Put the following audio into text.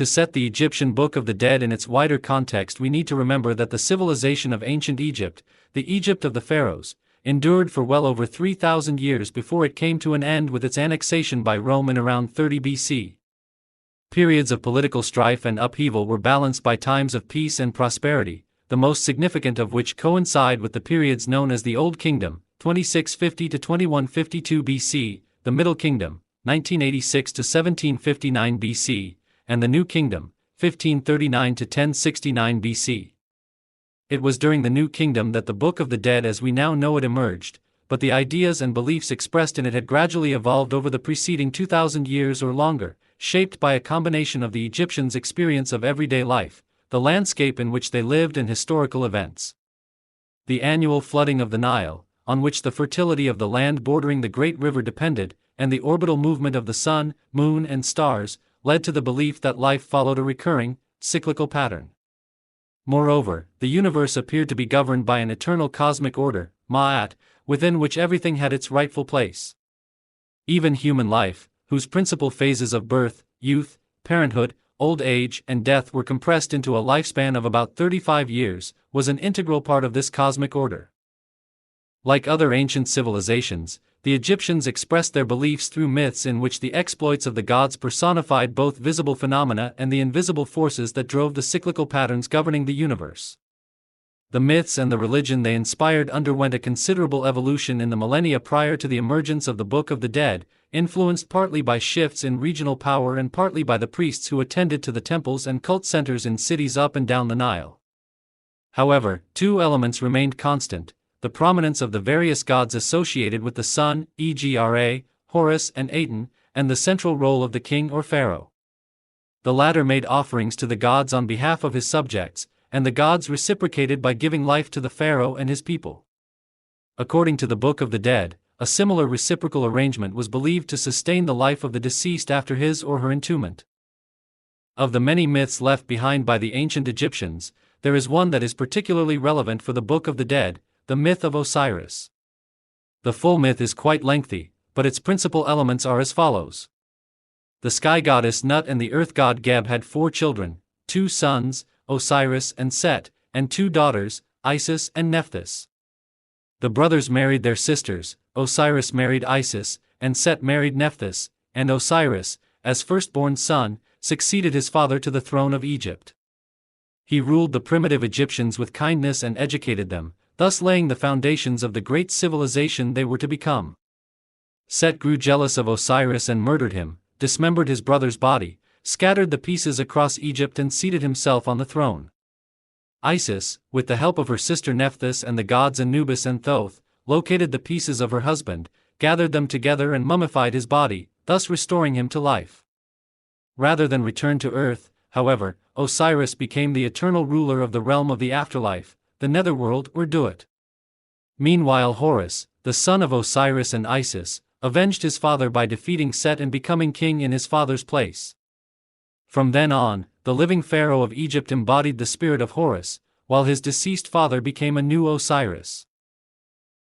To set the Egyptian Book of the Dead in its wider context, we need to remember that the civilization of ancient Egypt, the Egypt of the pharaohs, endured for well over 3,000 years before it came to an end with its annexation by Rome in around 30 BC. Periods of political strife and upheaval were balanced by times of peace and prosperity, the most significant of which coincide with the periods known as the Old Kingdom, 2650 to 2152 BC, the Middle Kingdom, 1986 to 1759 BC, and the New Kingdom, 1539 to 1069 BC. It was during the New Kingdom that the Book of the Dead as we now know it emerged, but the ideas and beliefs expressed in it had gradually evolved over the preceding 2,000 years or longer, shaped by a combination of the Egyptians' experience of everyday life, the landscape in which they lived, and historical events. The annual flooding of the Nile, on which the fertility of the land bordering the great river depended, and the orbital movement of the sun, moon, and stars, led to the belief that life followed a recurring, cyclical pattern. Moreover, the universe appeared to be governed by an eternal cosmic order, Ma'at, within which everything had its rightful place. Even human life, whose principal phases of birth, youth, parenthood, old age, and death were compressed into a lifespan of about 35 years, was an integral part of this cosmic order. Like other ancient civilizations, the Egyptians expressed their beliefs through myths in which the exploits of the gods personified both visible phenomena and the invisible forces that drove the cyclical patterns governing the universe. The myths and the religion they inspired underwent a considerable evolution in the millennia prior to the emergence of the Book of the Dead, influenced partly by shifts in regional power and partly by the priests who attended to the temples and cult centers in cities up and down the Nile. However, two elements remained constant: the prominence of the various gods associated with the sun, e.g. Ra, Horus, and Aten, and the central role of the king or pharaoh. The latter made offerings to the gods on behalf of his subjects, and the gods reciprocated by giving life to the pharaoh and his people. According to the Book of the Dead, a similar reciprocal arrangement was believed to sustain the life of the deceased after his or her entombment. Of the many myths left behind by the ancient Egyptians, there is one that is particularly relevant for the Book of the Dead: the myth of Osiris. The full myth is quite lengthy, but its principal elements are as follows. The sky goddess Nut and the earth god Geb had 4 children, 2 sons, Osiris and Set, and 2 daughters, Isis and Nephthys. The brothers married their sisters. Osiris married Isis, and Set married Nephthys, and Osiris, as firstborn son, succeeded his father to the throne of Egypt. He ruled the primitive Egyptians with kindness and educated them, thus laying the foundations of the great civilization they were to become. Set grew jealous of Osiris and murdered him, dismembered his brother's body, scattered the pieces across Egypt, and seated himself on the throne. Isis, with the help of her sister Nephthys and the gods Anubis and Thoth, located the pieces of her husband, gathered them together and mummified his body, thus restoring him to life. Rather than return to earth, however, Osiris became the eternal ruler of the realm of the afterlife, the netherworld or Duat. Meanwhile Horus, the son of Osiris and Isis, avenged his father by defeating Set and becoming king in his father's place. From then on, the living pharaoh of Egypt embodied the spirit of Horus, while his deceased father became a new Osiris.